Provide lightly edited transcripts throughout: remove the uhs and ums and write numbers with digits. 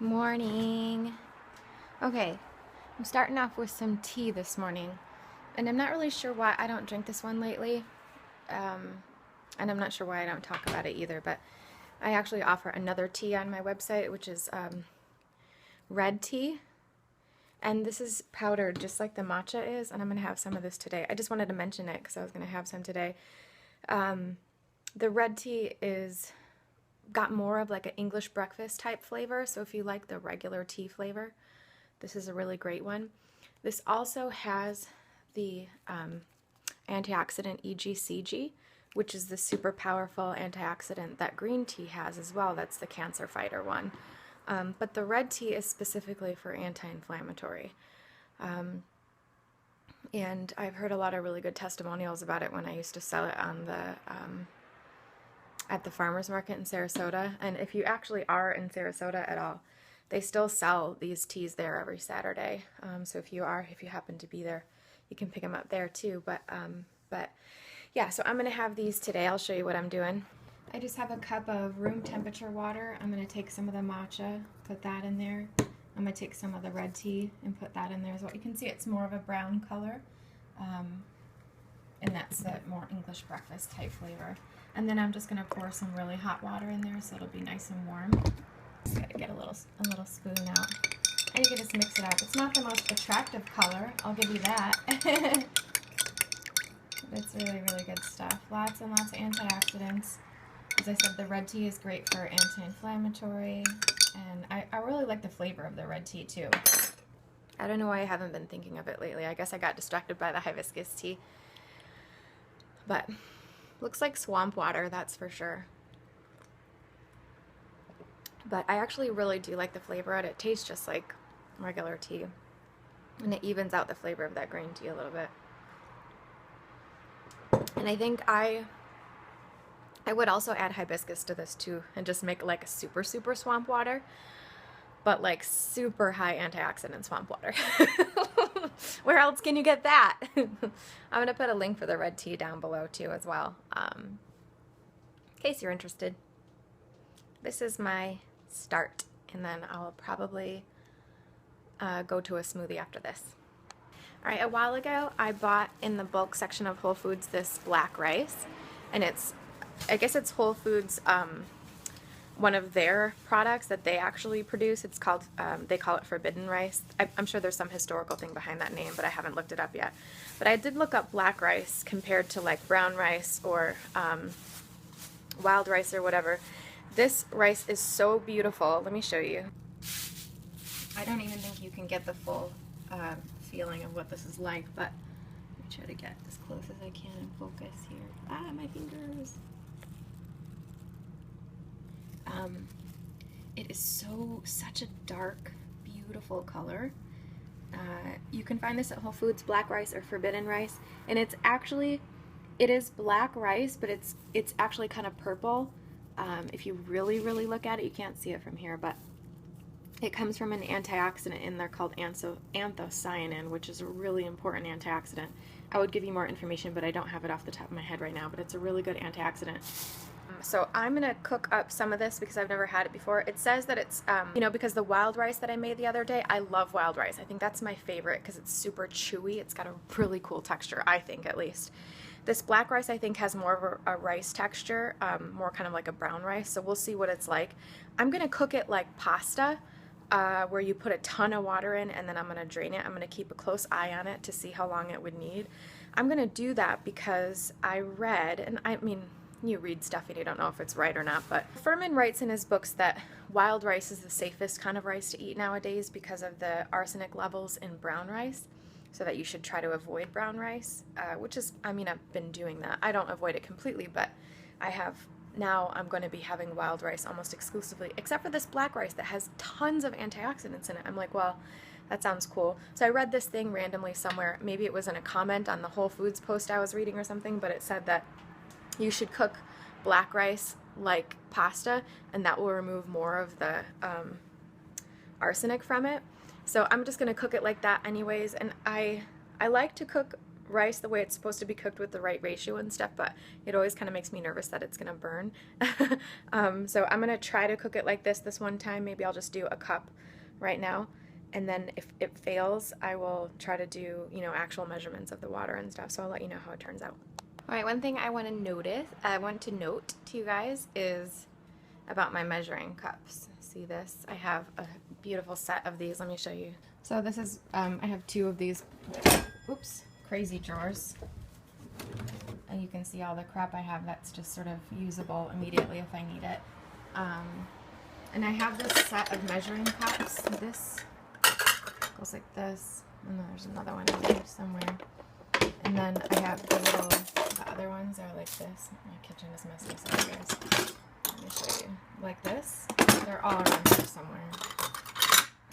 Morning. Okay, I'm starting off with some tea this morning, and I'm not really sure why I don't drink this one lately, and I'm not sure why I don't talk about it either, but I actually offer another tea on my website, which is red tea, and this is powdered just like the matcha is, and I'm going to have some of this today. I just wanted to mention it because I was going to have some today. The red tea is got more of like an English breakfast type flavor, so if you like the regular tea flavor, this is a really great one. This also has the antioxidant EGCG, which is the super powerful antioxidant that green tea has as well. That's the cancer fighter one. But the red tea is specifically for anti-inflammatory. And I've heard a lot of really good testimonials about it when I used to sell it on the at the farmers market in Sarasota. And if you actually are in Sarasota at all, they still sell these teas there every Saturday. So if you happen to be there, you can pick them up there too. But yeah, so I'm gonna have these today. I'll show you what I'm doing. I just have a cup of room temperature water. I'm gonna take some of the matcha, put that in there. I'm gonna take some of the red tea and put that in there as well. You can see it's more of a brown color. And that's the more English breakfast type flavor. And then I'm just going to pour some really hot water in there so it'll be nice and warm. Just got to get a little spoon out. And you can just mix it up. It's not the most attractive color, I'll give you that. It's really, really good stuff. Lots and lots of antioxidants. As I said, the red tea is great for anti-inflammatory. And I really like the flavor of the red tea too. I don't know why I haven't been thinking of it lately. I guess I got distracted by the hibiscus tea. But looks like swamp water, that's for sure. But I actually really do like the flavor of it. It tastes just like regular tea. And it evens out the flavor of that green tea a little bit. And I think I would also add hibiscus to this too and just make like a super, super swamp water. But like super high antioxidant swamp water. Where else can you get that? I'm going to put a link for the red tea down below too as well, in case you're interested. This is my start, and then I'll probably go to a smoothie after this. Alright, a while ago I bought in the bulk section of Whole Foods this black rice, and I guess it's Whole Foods, one of their products that they actually produce. It's called, they call it forbidden rice. I'm sure there's some historical thing behind that name, but I haven't looked it up yet. But I did look up black rice compared to like brown rice or wild rice or whatever. This rice is so beautiful. Let me show you. I don't even think you can get the full feeling of what this is like, but let me try to get as close as I can and focus here. Ah, my fingers. It is such a dark, beautiful color. You can find this at Whole Foods, black rice or forbidden rice, and it is black rice, but it's actually kind of purple. If you really, really look at it, you can't see it from here, but it comes from an antioxidant in there called anthocyanin, which is a really important antioxidant. I would give you more information, but I don't have it off the top of my head right now, but it's a really good antioxidant. So I'm going to cook up some of this because I've never had it before. It says that it's, because the wild rice that I made the other day, I love wild rice. I think that's my favorite because it's super chewy. It's got a really cool texture, I think, at least. This black rice, I think, has more of a rice texture, more kind of like a brown rice, so we'll see what it's like. I'm going to cook it like pasta, where you put a ton of water in and then I'm going to drain it. I'm going to keep a close eye on it to see how long it would need. I'm going to do that because I read, and I mean, you read stuff and you don't know if it's right or not, but Furman writes in his books that wild rice is the safest kind of rice to eat nowadays because of the arsenic levels in brown rice, so that you should try to avoid brown rice, which is, I mean, I've been doing that. I don't avoid it completely, but I have. Now I'm going to be having wild rice almost exclusively, except for this black rice that has tons of antioxidants in it. I'm like, well, that sounds cool. So I read this thing randomly somewhere. Maybe it was in a comment on the Whole Foods post I was reading or something, but it said that you should cook black rice like pasta, and that will remove more of the arsenic from it. So I'm just going to cook it like that anyways, and I like to cook rice the way it's supposed to be cooked with the right ratio and stuff, but it always kind of makes me nervous that it's gonna burn. So I'm gonna try to cook it like this one time. Maybe I'll just do a cup right now, and then if it fails, I will try to do, you know, actual measurements of the water and stuff. So I'll let you know how it turns out. All right, one thing I want to note to you guys is about my measuring cups. See this? I have a beautiful set of these. Let me show you. So this is, I have 2 of these, oops, crazy drawers. And you can see all the crap I have that's just sort of usable immediately if I need it. And I have this set of measuring cups. This goes like this, and there's another one in there somewhere. And then I have the other ones are like this. My kitchen is messy, sorry guys. Let me show you. Like this. They're all around here somewhere.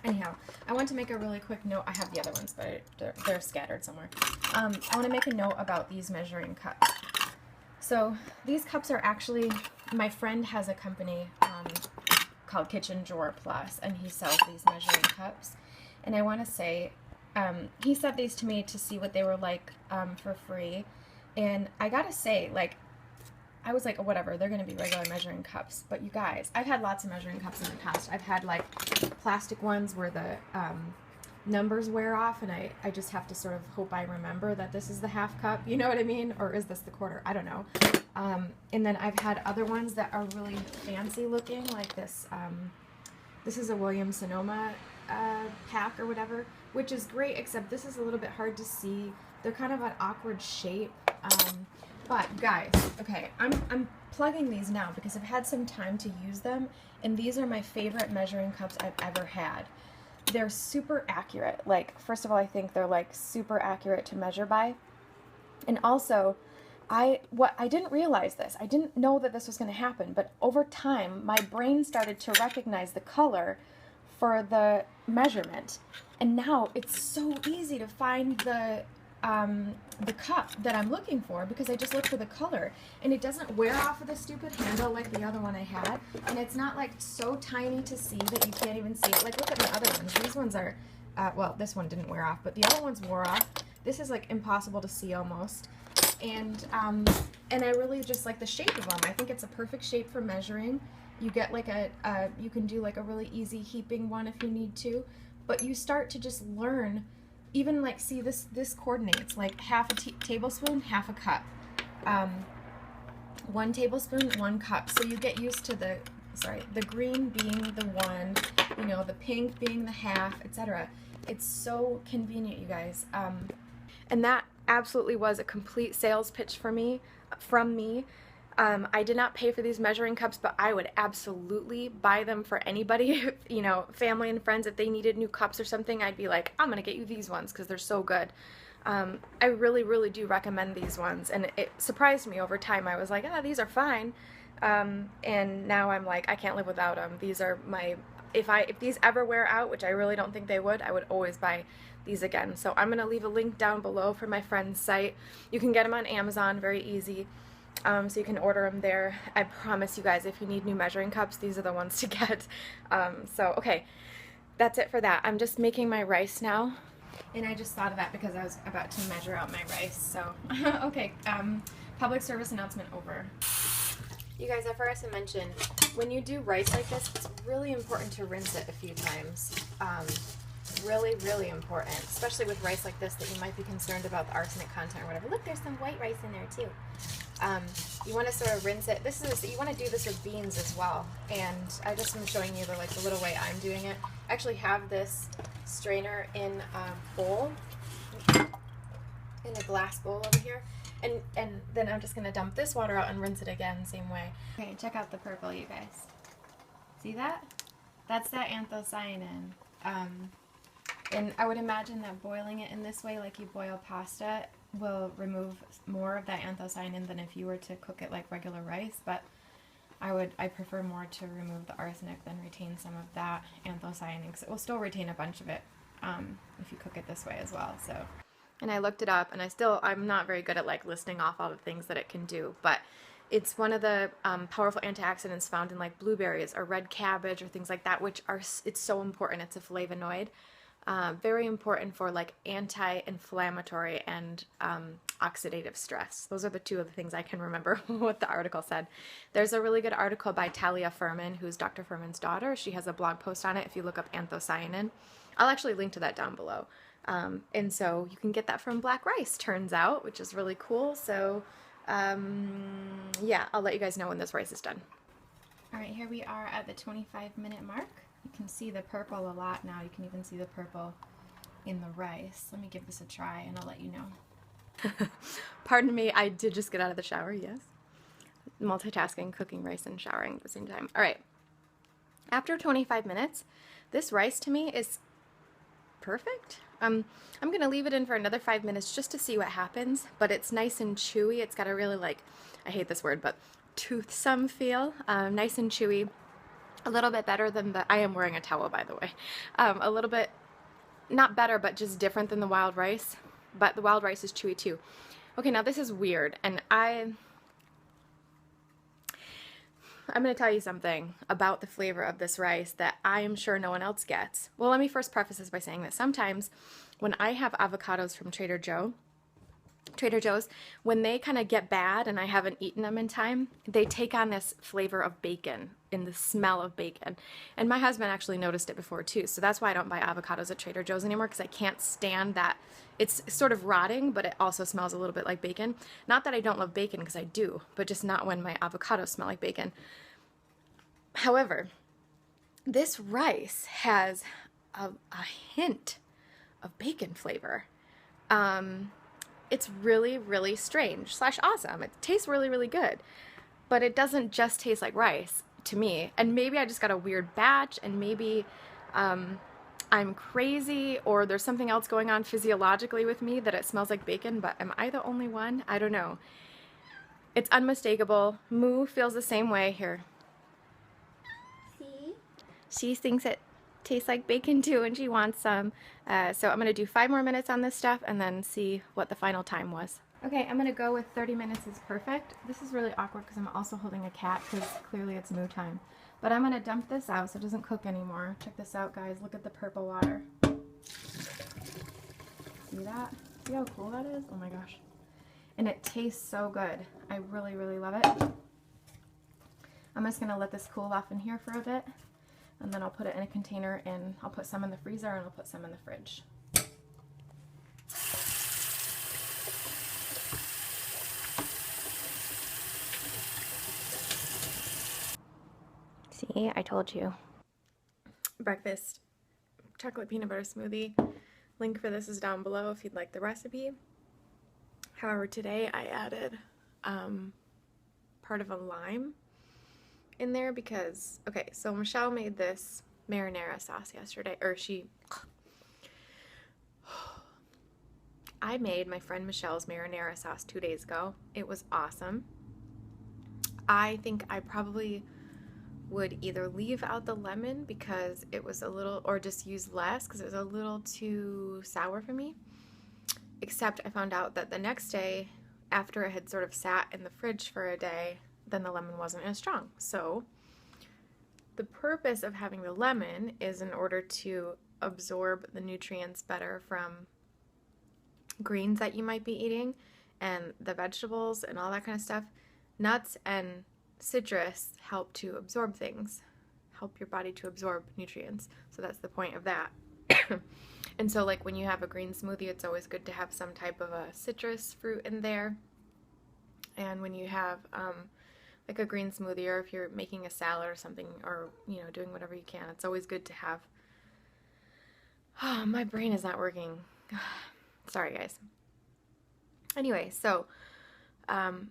Anyhow, I want to make a really quick note. I have the other ones, but they're scattered somewhere. I want to make a note about these measuring cups. So these cups are actually, my friend has a company called Kitchen Drawer Plus, and he sells these measuring cups. And I want to say, he sent these to me to see what they were like for free. And I gotta say, like, I was like, oh, whatever, they're going to be regular measuring cups. But you guys, I've had lots of measuring cups in the past. I've had like plastic ones where the numbers wear off, and I just have to sort of hope I remember that this is the half cup, you know what I mean? Or is this the quarter? I don't know. And then I've had other ones that are really fancy looking, like this. This is a Williams-Sonoma pack or whatever, which is great, except this is a little bit hard to see. They're kind of an awkward shape. But guys, okay, I'm plugging these now because I've had some time to use them, and these are my favorite measuring cups I've ever had. They're super accurate. Like, first of all, I think they're like super accurate to measure by. And also, I didn't realize this. I didn't know that this was going to happen, but over time, my brain started to recognize the color for the measurement. And now it's so easy to find the cup that I'm looking for because I just look for the color, and it doesn't wear off of the stupid handle like the other one I had, and it's not like so tiny to see that you can't even see it. Like, look at my other ones. These ones are, well, this one didn't wear off, but the other ones wore off. This is like impossible to see almost, and I really just like the shape of them. I think it's a perfect shape for measuring. You get like you can do like a really easy heaping one if you need to, but you start to just learn. Even like, see, this coordinates like half a tablespoon, half a cup. 1 tablespoon, 1 cup. So you get used to the green being the 1, you know, the pink being the half, etc. It's so convenient, you guys. And that absolutely was a complete sales pitch for me, from me. I did not pay for these measuring cups, but I would absolutely buy them for anybody, you know, family and friends. If they needed new cups or something, I'd be like, I'm going to get you these ones because they're so good. I really, really do recommend these ones. And it surprised me over time. I was like, these are fine. And now I'm like, I can't live without them. These are my, if these ever wear out, which I really don't think they would, I would always buy these again. So I'm going to leave a link down below for my friend's site. You can get them on Amazon, very easy. So you can order them there. I promise you guys, if you need new measuring cups, these are the ones to get. So, okay, that's it for that. I'm just making my rice now, and I just thought of that because I was about to measure out my rice. So, okay, public service announcement over. You guys, I forgot to mention, when you do rice like this, it's really important to rinse it a few times. Really, really important, especially with rice like this that you might be concerned about the arsenic content or whatever. Look, there's some white rice in there too. You want to sort of rinse it. You want to do this with beans as well. And I just am showing you the little way I'm doing it. I actually have this strainer in a bowl, in a glass bowl over here. And then I'm just going to dump this water out and rinse it again, same way. Okay, check out the purple, you guys. See that? That's that anthocyanin. And I would imagine that boiling it in this way, like you boil pasta, will remove more of that anthocyanin than if you were to cook it like regular rice, but I prefer more to remove the arsenic than retain some of that anthocyanin, because it will still retain a bunch of it if you cook it this way as well. So, and I looked it up, and I'm not very good at like listing off all the things that it can do, but it's one of the powerful antioxidants found in like blueberries or red cabbage or things like that, which it's so important. It's a flavonoid. Very important for like anti-inflammatory and oxidative stress. Those are the two of the things I can remember what the article said. There's a really good article by Talia Furman, who's Dr. Furman's daughter. She has a blog post on it if you look up anthocyanin. I'll actually link to that down below. And so you can get that from black rice, turns out, which is really cool. So yeah, I'll let you guys know when this rice is done. All right, here we are at the 25-minute mark. You can see the purple a lot now. You can even see the purple in the rice. Let me give this a try and I'll let you know. Pardon me, I did just get out of the shower, yes. Multitasking, cooking rice and showering at the same time. All right, after 25 minutes, this rice to me is perfect. I'm gonna leave it in for another 5 minutes just to see what happens, but it's nice and chewy. It's got a really, like, I hate this word, but toothsome feel, nice and chewy. A little bit better than the, I am wearing a towel by the way, a little bit, not better, but just different than the wild rice, but the wild rice is chewy too. Okay, now this is weird, and I'm going to tell you something about the flavor of this rice that I am sure no one else gets. Well, let me first preface this by saying that sometimes when I have avocados from Trader Joe's, when they kind of get bad and I haven't eaten them in time, they take on this flavor of bacon and the smell of bacon. And my husband actually noticed it before too, so that's why I don't buy avocados at Trader Joe's anymore, because I can't stand that. It's sort of rotting, but it also smells a little bit like bacon. Not that I don't love bacon, because I do, but just not when my avocados smell like bacon. However, this rice has a hint of bacon flavor. It's really, really strange / awesome. It tastes really, really good, but it doesn't just taste like rice to me. And maybe I just got a weird batch, and maybe I'm crazy, or there's something else going on physiologically with me that it smells like bacon, but am I the only one? I don't know. It's unmistakable. Moo feels the same way here. See? She thinks it tastes like bacon too, and she wants some. So I'm going to do 5 more minutes on this stuff and then see what the final time was. Okay, I'm going to go with 30 minutes is perfect. This is really awkward because I'm also holding a cat, because clearly it's moo time. But I'm going to dump this out so it doesn't cook anymore. Check this out, guys. Look at the purple water. See that? See how cool that is? Oh my gosh. And it tastes so good. I really, really love it. I'm just going to let this cool off in here for a bit, and then I'll put it in a container, and I'll put some in the freezer and I'll put some in the fridge. See, I told you. Breakfast chocolate peanut butter smoothie. Link for this is down below if you'd like the recipe. However, today I added part of a lime in there because, okay, so Michelle made this marinara sauce yesterday, or I made my friend Michelle's marinara sauce 2 days ago. It was awesome. I think I probably would either leave out the lemon because it was a little, or just use less because it was a little too sour for me. Except I found out that the next day, after it had sort of sat in the fridge for a day, then the lemon wasn't as strong. So the purpose of having the lemon is in order to absorb the nutrients better from greens that you might be eating and the vegetables and all that kind of stuff. Nuts and citrus help to absorb things, help your body to absorb nutrients. So that's the point of that. And so like when you have a green smoothie, it's always good to have some type of a citrus fruit in there. And when you have like a green smoothie, or if you're making a salad or something, or you know, doing whatever you can, it's always good to have. Oh, my brain is not working. Sorry guys. Anyway, so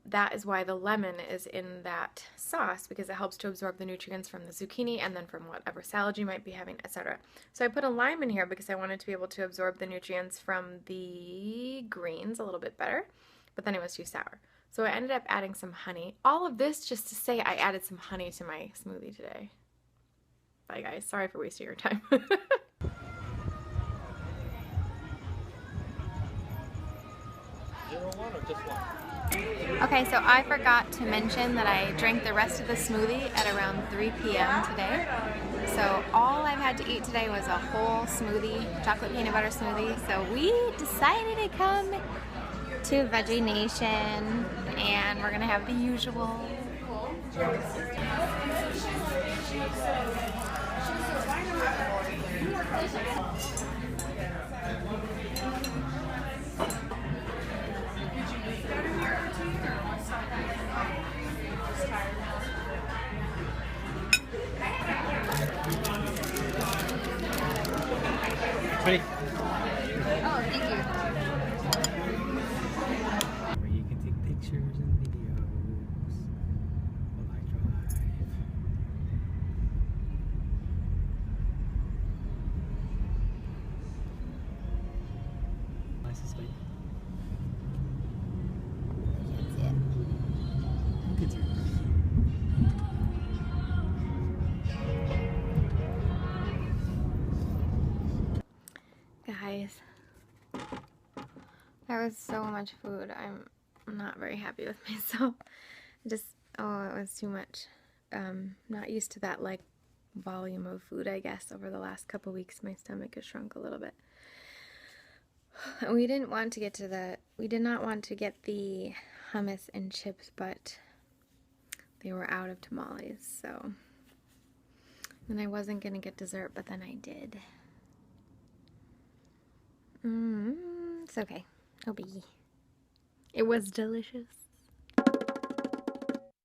that is why the lemon is in that sauce, because it helps to absorb the nutrients from the zucchini and then from whatever salad you might be having, etc. So I put a lime in here because I wanted to be able to absorb the nutrients from the greens a little bit better, but then it was too sour. So I ended up adding some honey. All of this just to say I added some honey to my smoothie today. Bye guys, sorry for wasting your time. 01 or just 1? Okay, so I forgot to mention that I drank the rest of the smoothie at around 3 p.m. today. So all I've had to eat today was a whole smoothie, chocolate peanut butter smoothie. So we decided to come to Veggie Nation and we're gonna have the usual. Ready? Oh, thank you. Where you can take pictures and videos while I drive. License plate. Kids are Guys, that was so much food. I'm not very happy with myself. Oh, it was too much. Not used to that like volume of food, I guess. Over the last couple weeks, my stomach has shrunk a little bit. We did not want to get the hummus and chips, but they were out of tamales, so. And I wasn't gonna get dessert, but then I did. It's okay. No biggie. It was delicious.